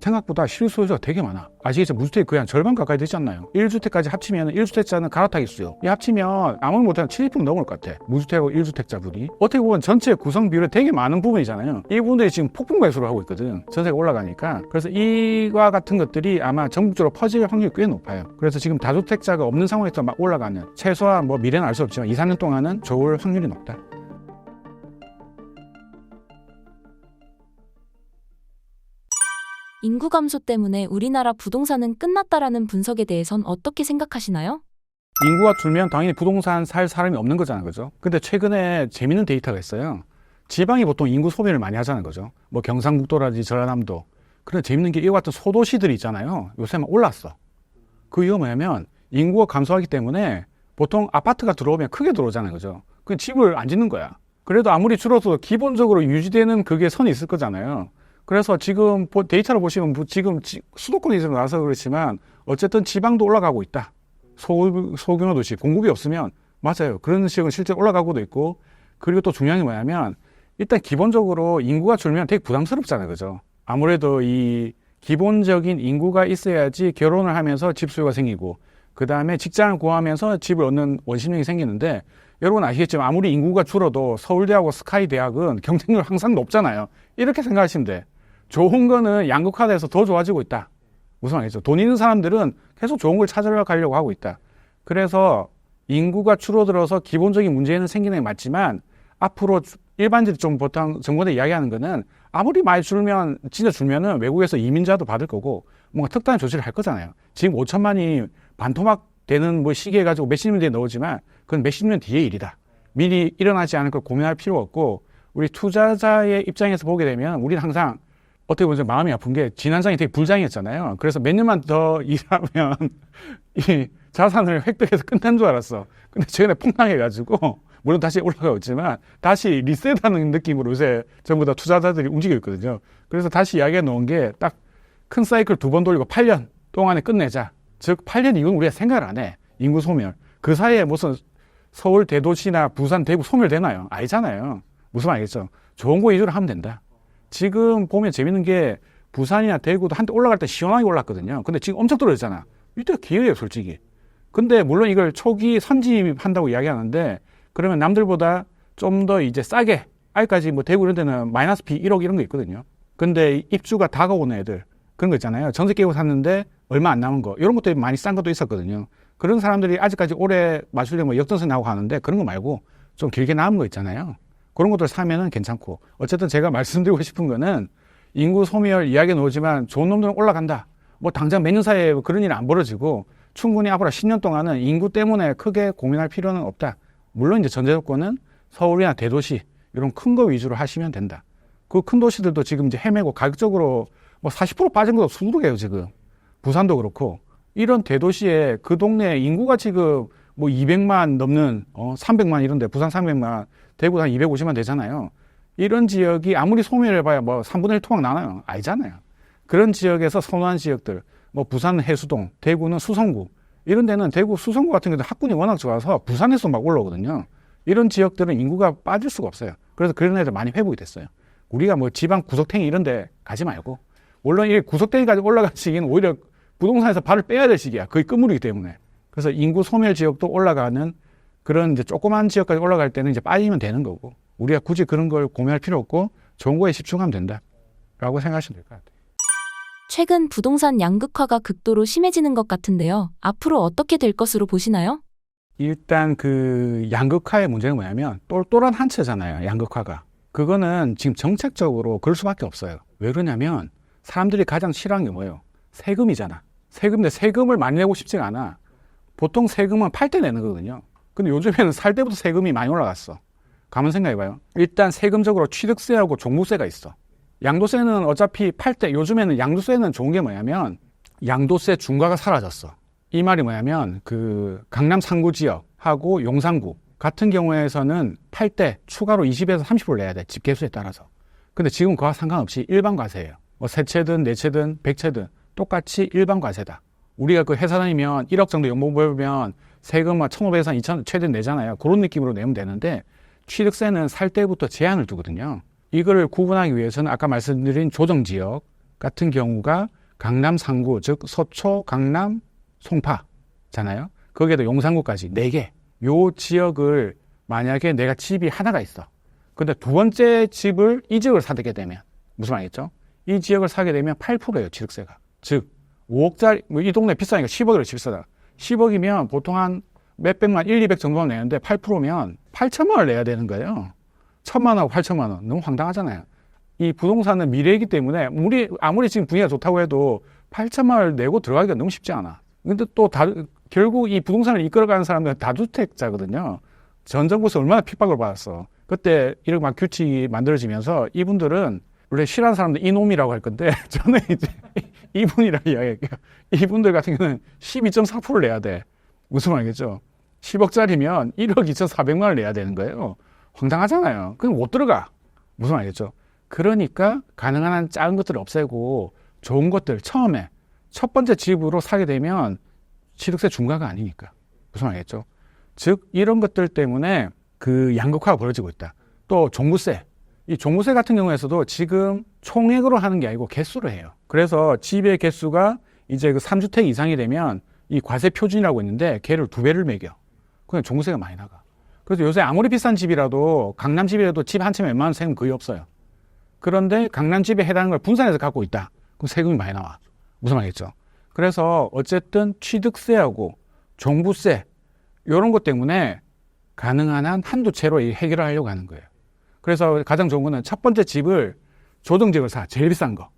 생각보다 실소유자가 되게 많아. 아시겠죠? 무주택이 거의 한 절반 가까이 되지 않나요? 1주택까지 합치면 1주택자는 갈아타겠어요. 이 합치면 아무리 못하면 70% 넘을 것 같아. 무주택하고 1주택자분이. 어떻게 보면 전체 구성 비율이 되게 많은 부분이잖아요. 이 부분들이 지금 폭풍 매수를 하고 있거든. 전세가 올라가니까. 그래서 이와 같은 것들이 아마 전국적으로 퍼질 확률이 꽤 높아요. 그래서 지금 다주택자가 없는 상황에서 막 올라가는, 최소한 뭐 미래는 알 수 없지만 2, 4년 동안은 좋을 확률이 높다. 인구 감소 때문에 우리나라 부동산은 끝났다라는 분석에 대해선 어떻게 생각하시나요? 인구가 줄면 당연히 부동산 살 사람이 없는 거잖아요. 그죠? 근데 최근에 재밌는 데이터가 있어요. 지방이 보통 인구 소비를 많이 하자는 거죠. 뭐 경상북도라든지 전라남도. 그런데 재밌는 게 이와 같은 소도시들이 있잖아요. 요새 막 올랐어. 그 이유가 뭐냐면 인구가 감소하기 때문에 보통 아파트가 들어오면 크게 들어오잖아요. 그죠? 그 집을 안 짓는 거야. 그래도 아무리 줄어도 기본적으로 유지되는 그게 선이 있을 거잖아요. 그래서 지금 데이터를 보시면 지금 수도권이 좀 나와서 그렇지만 어쨌든 지방도 올라가고 있다. 소규모 도시 공급이 없으면 맞아요. 그런 지역은 실제 올라가고도 있고, 그리고 또 중요한 게 뭐냐면 일단 기본적으로 인구가 줄면 되게 부담스럽잖아요. 그죠? 아무래도 이 기본적인 인구가 있어야지 결혼을 하면서 집 수요가 생기고, 그 다음에 직장을 구하면서 집을 얻는 원심력이 생기는데, 여러분 아시겠지만 아무리 인구가 줄어도 서울대하고 스카이대학은 경쟁률 항상 높잖아요. 이렇게 생각하시면 돼. 좋은 거는 양극화돼서 더 좋아지고 있다. 무슨 말이죠? 돈 있는 사람들은 계속 좋은 걸 찾으러 가려고 하고 있다. 그래서 인구가 줄어들어서 기본적인 문제는 생기는 게 맞지만, 앞으로 일반적으로 좀 보통 정부가 이야기하는 거는 아무리 많이 줄면, 진짜 줄면은 외국에서 이민자도 받을 거고 뭔가 특단의 조치를 할 거잖아요. 지금 5천만이 반토막 되는 뭐 시기에 가지고 몇십 년 뒤에 나오지만 그건 몇십 년 뒤의 일이다. 미리 일어나지 않을 걸 고민할 필요가 없고, 우리 투자자의 입장에서 보게 되면 우리는 항상 어떻게 보면 마음이 아픈 게 지난장이 되게 불장이었잖아요. 그래서 몇 년만 더 일하면 이 자산을 획득해서 끝난 줄 알았어. 근데 최근에 폭락해가지고 물론 다시 올라가고 있지만 다시 리셋하는 느낌으로 요새 전부 다 투자자들이 움직이고 있거든요. 그래서 다시 이야기해 놓은 게 딱 큰 사이클 2번 돌리고 8년 동안에 끝내자. 즉 8년 이후는 우리가 생각을 안 해. 인구 소멸. 그 사이에 무슨 서울 대도시나 부산 대구 소멸되나요? 아니잖아요. 무슨 말이겠죠? 좋은 거 위주로 하면 된다. 지금 보면 재밌는 게 부산이나 대구도 한때 올라갈 때 시원하게 올랐거든요. 근데 지금 엄청 떨어졌잖아. 이때가 기회예요, 솔직히. 근데 물론 이걸 초기 선진입한다고 이야기하는데, 그러면 남들보다 좀 더 이제 싸게, 아직까지 뭐 대구 이런 데는 마이너스 피 1억 이런 거 있거든요. 근데 입주가 다가오는 애들, 그런 거 있잖아요. 전세 깨고 샀는데 얼마 안 남은 거, 이런 것들이 많이 싼 것도 있었거든요. 그런 사람들이 아직까지 올해 맞추려면 역전세 나오고 하는데, 그런 거 말고 좀 길게 남은 거 있잖아요. 그런 것들 사면은 괜찮고. 어쨌든 제가 말씀드리고 싶은 거는 인구 소멸 이야기 나오지만 좋은 놈들은 올라간다. 뭐 당장 몇 년 사이에 그런 일이 안 벌어지고 충분히 앞으로 10년 동안은 인구 때문에 크게 고민할 필요는 없다. 물론 이제 전제 조건은 서울이나 대도시 이런 큰 거 위주로 하시면 된다. 그 큰 도시들도 지금 이제 헤매고 가격적으로 뭐 40% 빠진 것도 수두룩해요, 지금. 부산도 그렇고. 이런 대도시에 그 동네 인구가 지금 뭐 200만 넘는 300만 이런데, 부산 300만, 대구 한 250만 되잖아요. 이런 지역이 아무리 소멸해봐야 뭐 3분의 1 토막 나나요? 아니잖아요. 그런 지역에서 선호한 지역들, 뭐 부산은 해수동, 대구는 수성구, 이런 데는 대구 수성구 같은 경우는 학군이 워낙 좋아서 부산에서 막 올라오거든요. 이런 지역들은 인구가 빠질 수가 없어요. 그래서 그런 애들 많이 회복이 됐어요. 우리가 뭐 지방 구석탱이 이런 데 가지 말고, 물론 이 구석탱이까지 올라갈 시기는 오히려 부동산에서 발을 빼야 될 시기야. 거의 끝물이기 때문에. 그래서 인구 소멸 지역도 올라가는 그런 이제 조그만 지역까지 올라갈 때는 이제 빠지면 되는 거고, 우리가 굳이 그런 걸 고민할 필요 없고 좋은 거에 집중하면 된다라고 생각하시면 될 것 같아요. 최근 부동산 양극화가 극도로 심해지는 것 같은데요. 앞으로 어떻게 될 것으로 보시나요? 일단 그 양극화의 문제는 뭐냐면 똘똘한 한 채잖아요. 양극화가. 그거는 지금 정책적으로 그럴 수밖에 없어요. 왜 그러냐면 사람들이 가장 싫어하는 게 뭐예요? 세금이잖아. 세금인데 세금을 많이 내고 싶지가 않아. 보통 세금은 팔 때 내는 거거든요. 근데 요즘에는 살 때부터 세금이 많이 올라갔어. 가만 생각해봐요. 일단 세금적으로 취득세하고 종부세가 있어. 양도세는 어차피 팔 때, 요즘에는 양도세는 좋은 게 뭐냐면 양도세 중과가 사라졌어. 이 말이 뭐냐면 그 강남 상구 지역하고 용산구 같은 경우에서는 팔 때 추가로 20에서 30% 내야 돼. 집 개수에 따라서. 근데 지금 그와 상관없이 일반 과세예요. 뭐 세 채든 네 채든 100채든 똑같이 일반 과세다. 우리가 그 회사 다니면 1억 정도 연봉 벌면 세금 1,500에서 2,000 최대 내잖아요. 그런 느낌으로 내면 되는데, 취득세는 살 때부터 제한을 두거든요. 이거를 구분하기 위해서는 아까 말씀드린 조정지역, 같은 경우가 강남 상구, 즉 서초, 강남, 송파잖아요. 거기에도 용산구까지 4개. 요 지역을 만약에 내가 집이 하나가 있어. 근데 두 번째 집을 이 지역을 사게 되면 무슨 말이겠죠? 이 지역을 사게 되면 8%예요, 취득세가. 즉 5억짜리 이 동네 비싸니까 10억이라고 칩시다. 10억이면 보통 한 몇백만, 1, 200 정도만 내는데 8%면 8천만 원을 내야 되는 거예요. 1천만 원하고 8천만 원. 너무 황당하잖아요. 이 부동산은 미래이기 때문에 아무리 지금 분위기가 좋다고 해도 8천만 원을 내고 들어가기가 너무 쉽지 않아. 근데 또 결국 이 부동산을 이끌어가는 사람들은 다주택자거든요. 전 정부에서 얼마나 핍박을 받았어. 그때 이렇게 막 규칙이 만들어지면서 이분들은 원래 싫어하는 사람들 이놈이라고 할 건데 저는 이제 이분이라 이야기할게요. 이분들 같은 경우는 12.4%를 내야 돼. 무슨 말이겠죠? 10억짜리면 1억 2,400만 원을 내야 되는 거예요. 황당하잖아요. 그럼 못 들어가. 무슨 말이겠죠? 그러니까 가능한 한 작은 것들을 없애고 좋은 것들 처음에 첫 번째 집으로 사게 되면 취득세 중과가 아니니까. 무슨 말이겠죠? 즉 이런 것들 때문에 그 양극화가 벌어지고 있다. 또 종부세. 이 종부세 같은 경우에서도 지금 총액으로 하는 게 아니고 개수로 해요. 그래서 집의 개수가 이제 그 3주택 이상이 되면 이 과세 표준이라고 있는데 걔를 2배를 매겨. 그냥 종부세가 많이 나가. 그래서 요새 아무리 비싼 집이라도 강남 집이라도 집 한 채에 웬만한 세금 거의 없어요. 그런데 강남 집에 해당하는 걸 분산해서 갖고 있다. 그럼 세금이 많이 나와. 무슨 말이겠죠? 그래서 어쨌든 취득세하고 종부세 이런 것 때문에 가능한 한 한두 채로 해결을 하려고 하는 거예요. 그래서 가장 좋은 거는 첫 번째 집을 조정집을 사. 제일 비싼 거.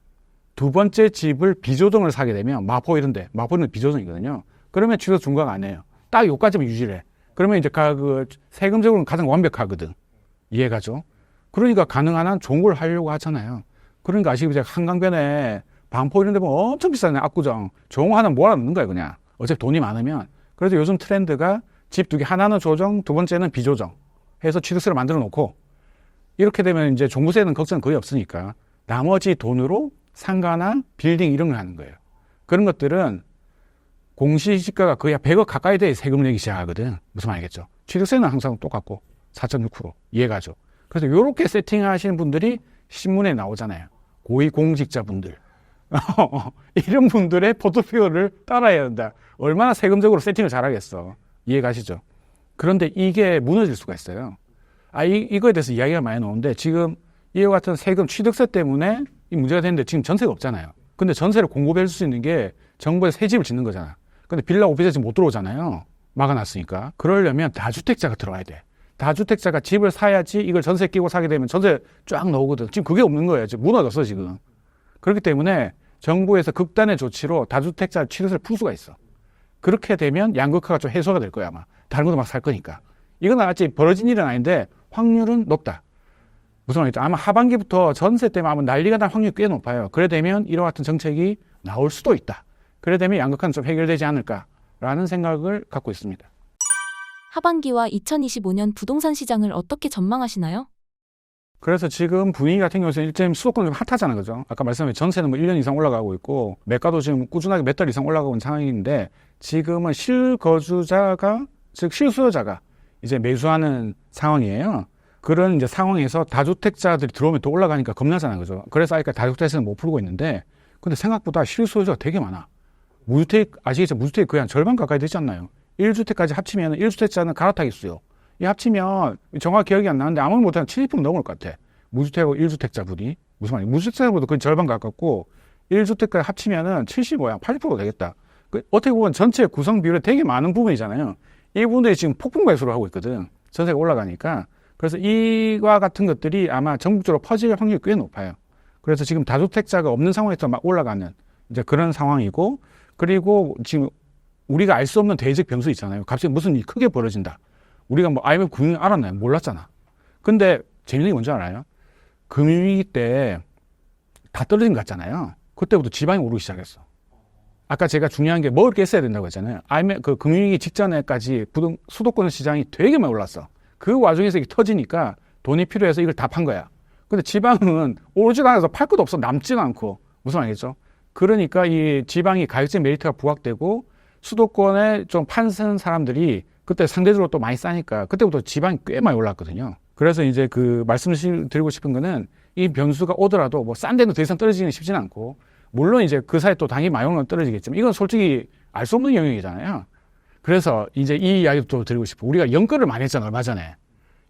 두 번째 집을 비조정을 사게 되면 마포 이런데 마포는 비조정이거든요. 그러면 취득 중과가 안 해요. 딱 요까지만 유지를 해. 그러면 이제 세금적으로는 가장 완벽하거든. 이해가죠? 그러니까 가능한 한 좋은 걸 하려고 하잖아요. 그러니까 아시겠지만 한강변에 반포 이런 데 보면 엄청 비싸네. 압구정. 좋은 거 하나 몰아넣는 거야 그냥. 어차피 돈이 많으면. 그래서 요즘 트렌드가 집 2개, 하나는 조정, 두 번째는 비조정 해서 취득세를 만들어 놓고 이렇게 되면 이제 종부세는 걱정 거의 없으니까 나머지 돈으로 상가나 빌딩 이런 걸 하는 거예요. 그런 것들은 공시지가가 거의 100억 가까이 돼야 세금을 내기 시작하거든. 무슨 말이겠죠? 취득세는 항상 똑같고 4.6% 이해가죠? 그래서 이렇게 세팅하시는 분들이 신문에 나오잖아요. 고위공직자분들. 이런 분들의 포트폴리오를 따라야 된다. 얼마나 세금적으로 세팅을 잘하겠어. 이해가시죠? 그런데 이게 무너질 수가 있어요. 이거에 대해서 이야기가 많이 나오는데 지금 이와 같은 세금 취득세 때문에 이 문제가 되는데 지금 전세가 없잖아요. 근데 전세를 공급해 줄 수 있는 게 정부에서 새 집을 짓는 거잖아. 근데 빌라 오피스텔 지금 못 들어오잖아요. 막아놨으니까. 그러려면 다주택자가 들어와야 돼. 다주택자가 집을 사야지 이걸 전세 끼고 사게 되면 전세 쫙 나오거든. 지금 그게 없는 거예요. 지금 무너졌어 지금. 그렇기 때문에 정부에서 극단의 조치로 다주택자 취득세를 풀 수가 있어. 그렇게 되면 양극화가 좀 해소가 될 거야 아마. 다른 것도 막 살 거니까. 이건 아직 벌어진 일은 아닌데 확률은 높다. 무슨 말이죠? 아마 하반기부터 전세 때문에 아마 난리가 날 확률이 꽤 높아요. 그래 되면 이와 같은 정책이 나올 수도 있다. 그래 되면 양극화는 좀 해결되지 않을까라는 생각을 갖고 있습니다. 하반기와 2025년 부동산 시장을 어떻게 전망하시나요? 그래서 지금 분위기 같은 경우는 일제히 수도권은 좀 핫하잖아요. 그죠? 아까 말씀드린 전세는 뭐 1년 이상 올라가고 있고 매가도 지금 꾸준하게 몇 달 이상 올라가고 있는 상황인데 지금은 실거주자가 즉 실수요자가 이제 매수하는 상황이에요. 그런 이제 상황에서 다주택자들이 들어오면 또 올라가니까 겁나잖아요. 그죠? 그래서 아까 다주택세는 못 풀고 있는데 근데 생각보다 실수요자가 되게 많아. 무주택 아시겠죠? 무주택이 거의 한 절반 가까이 되지 않나요? 1주택까지 합치면 1주택자는 갈아타기 수요. 이 합치면 정확히 기억이 안 나는데 아무리 못하면 70% 넘을 것 같아. 무주택하고 1주택자분이. 무슨 말이야? 무주택자보다 거의 절반 가깝고 1주택까지 합치면은 75야. 80% 되겠다. 어떻게 보면 전체 구성 비율에 되게 많은 부분이잖아요. 이 부분들이 지금 폭풍 배수를 하고 있거든. 전세가 올라가니까. 그래서 이와 같은 것들이 아마 전국적으로 퍼질 확률이 꽤 높아요. 그래서 지금 다주택자가 없는 상황에서 막 올라가는 이제 그런 상황이고 그리고 지금 우리가 알 수 없는 대외적 변수 있잖아요. 갑자기 무슨 일이 크게 벌어진다. 우리가 뭐 IMF 금융위기 알았나요? 몰랐잖아. 근데 재밌는 게 뭔지 알아요? 금융위기 때 다 떨어진 것 같잖아요. 그때부터 지방이 오르기 시작했어. 아까 제가 중요한 게 먹을 게 있어야 된다고 했잖아요. 그 금융위기 직전에까지 수도권 시장이 되게 많이 올랐어. 그 와중에서 이게 터지니까 돈이 필요해서 이걸 다 판 거야. 근데 지방은 오르지도 않아서 팔 것도 없어. 남지도 않고. 무슨 말이겠죠? 그러니까 이 지방이 가격적 메리트가 부각되고 수도권에 좀 판는 사람들이 그때 상대적으로 또 많이 싸니까 그때부터 지방이 꽤 많이 올랐거든요. 그래서 이제 그 말씀을 드리고 싶은 거는 이 변수가 오더라도 뭐 싼 데는 더 이상 떨어지기는 쉽지는 않고 물론 이제 그 사이에 또 당연히 마용은 떨어지겠지만 이건 솔직히 알 수 없는 영역이잖아요. 그래서 이제 이 이야기도 드리고 싶어. 우리가 연끌을 많이 했잖아, 얼마 전에.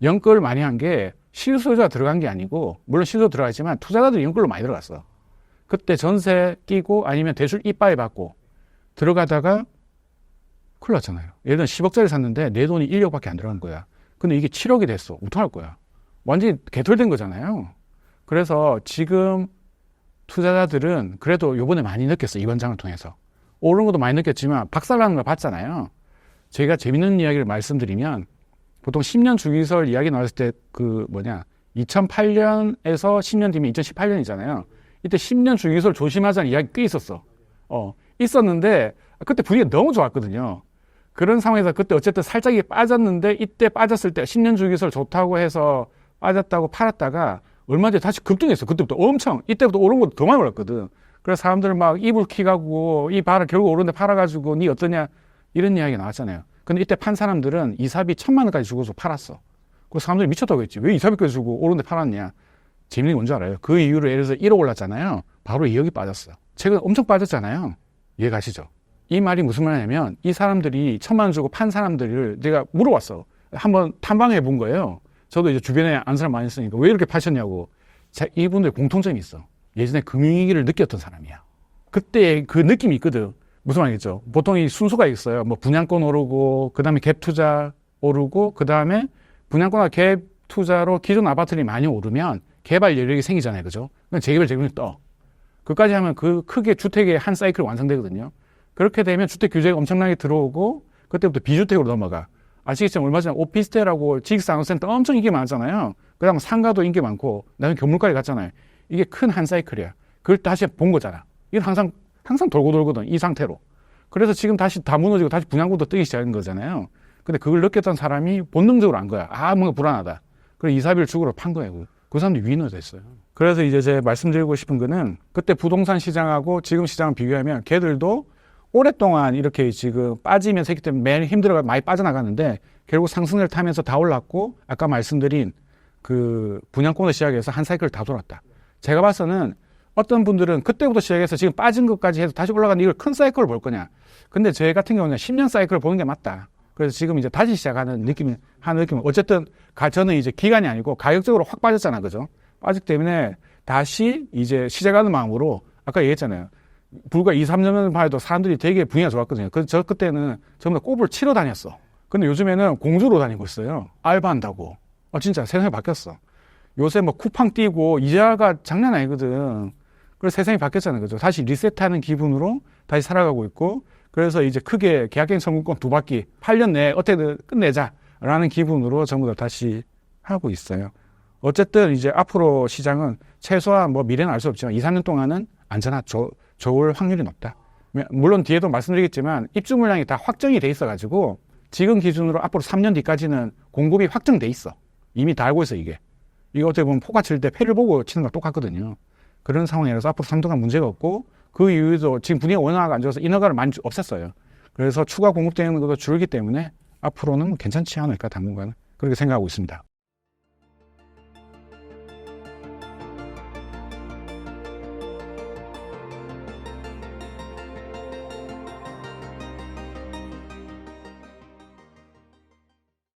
연끌을 많이 한 게 실소유자가 들어간 게 아니고, 물론 실소 들어가지만 투자자들이 연끌로 많이 들어갔어. 그때 전세 끼고 아니면 대출 이빠이 받고 들어가다가 큰일 났잖아요. 예를 들어 10억짜리 샀는데 내 돈이 1억밖에 안 들어간 거야. 근데 이게 7억이 됐어. 어떡할 거야? 완전히 개털된 거잖아요. 그래서 지금 투자자들은 그래도 요번에 많이 느꼈어. 이번 장을 통해서. 오른 것도 많이 느꼈지만 박살나는 걸 봤잖아요. 제가 재밌는 이야기를 말씀드리면 보통 10년 주기설 이야기 나왔을 때 2008년에서 10년 뒤면 2018년이잖아요. 이때 10년 주기설 조심하자는 이야기 꽤 있었어. 있었는데 그때 분위기가 너무 좋았거든요. 그런 상황에서 그때 어쨌든 살짝 빠졌는데 이때 빠졌을 때 10년 주기설 좋다고 해서 빠졌다고 팔았다가 얼마 뒤에 다시 급등했어. 그때부터 엄청 이때부터 오른 것도 더 많이 올랐거든. 그래서 사람들은 막 이불 킥하고 이 봐라 결국 오른데 팔아가지고 니 어떠냐 이런 이야기 나왔잖아요. 근데 이때 판 사람들은 이사비 1,000만 원까지 주고서 팔았어. 그 사람들이 미쳤다고 했지. 왜 이사비까지 주고 오른데 팔았냐. 재밌는 게 뭔지 알아요? 그 이후로 예를 들어서 1억 올랐잖아요. 바로 2억이 빠졌어. 최근 엄청 빠졌잖아요. 이해 가시죠? 이 말이 무슨 말이냐면 이 사람들이 1,000만 원 주고 판 사람들을 내가 물어봤어. 한번 탐방해 본 거예요. 저도 이제 주변에 아는 사람 많이 있으니까 왜 이렇게 파셨냐고. 이분들 공통점이 있어. 예전에 금융위기를 느꼈던 사람이야. 그때 그 느낌이 있거든. 무슨 말이겠죠? 보통 이 순서가 있어요. 뭐 분양권 오르고, 그 다음에 갭 투자 오르고, 그 다음에 분양권과 갭 투자로 기존 아파트들이 많이 오르면 개발 여력이 생기잖아요. 그죠? 그럼 재개발 재건이 떠. 그까지 하면 그 크게 주택의 한 사이클이 완성되거든요. 그렇게 되면 주택 규제가 엄청나게 들어오고, 그때부터 비주택으로 넘어가. 아시겠지만 얼마 전에 오피스텔하고 지식산업센터 엄청 인기 많았잖아요. 그 다음 상가도 인기 많고, 그다음에 건물까지 갔잖아요. 이게 큰 한 사이클이야. 그걸 다시 본 거잖아. 이건 항상 돌고 돌거든. 이 상태로. 그래서 지금 다시 다 무너지고 다시 분양구도 뜨기 시작한 거잖아요. 근데 그걸 느꼈던 사람이 본능적으로 안 거야. 뭔가 불안하다. 그래서 이사비를 주고로 판 거예요. 그 사람들이 위너가 됐어요. 그래서 이제 제가 말씀드리고 싶은 거는 그때 부동산 시장하고 지금 시장을 비교하면 걔들도 오랫동안 이렇게 지금 빠지면서 했기 때문에 매일 힘들어가 많이 빠져나가는데 결국 상승을 타면서 다 올랐고 아까 말씀드린 그 분양권을 시작해서 한 사이클 다 돌았다. 제가 봐서는 어떤 분들은 그때부터 시작해서 지금 빠진 것까지 해서 다시 올라가는 이걸 큰 사이클을 볼 거냐. 근데 제 같은 경우는 10년 사이클을 보는 게 맞다. 그래서 지금 이제 다시 시작하는 느낌은 어쨌든 저는 이제 기간이 아니고 가격적으로 확 빠졌잖아. 그죠? 빠졌기 때문에 다시 이제 시작하는 마음으로 아까 얘기했잖아요. 불과 2, 3년 전만 해도 사람들이 되게 분위기가 좋았거든요. 그래서 저 그때는 전부 다 꼽을 치러 다녔어. 근데 요즘에는 공주로 다니고 있어요. 알바한다고. 진짜 세상이 바뀌었어. 요새 뭐 쿠팡 뛰고 이자가 장난 아니거든. 그래서 세상이 바뀌었잖아요. 그죠? 다시 리셋하는 기분으로 다시 살아가고 있고, 그래서 이제 크게 계약갱 청구권 2바퀴 8년 내에 어떻게든 끝내자라는 기분으로 전부 다 다시 하고 있어요. 어쨌든 이제 앞으로 시장은 최소한 뭐 미래는 알 수 없지만 2, 3년 동안은 안전하 좋을 확률이 높다. 물론 뒤에도 말씀드리겠지만 입주 물량이 다 확정이 돼 있어가지고 지금 기준으로 앞으로 3년 뒤까지는 공급이 확정돼 있어. 이미 다 알고 있어 이게. 이거 어떻게 보면 포가 칠 때 패를 보고 치는 거랑 똑같거든요. 그런 상황이라서 앞으로 3년 동안 문제가 없고 그 이후에도 지금 분위기가 워낙 안 좋아서 인허가를 많이 없앴어요. 그래서 추가 공급되는 것도 줄기 때문에 앞으로는 괜찮지 않을까 당분간은 그렇게 생각하고 있습니다.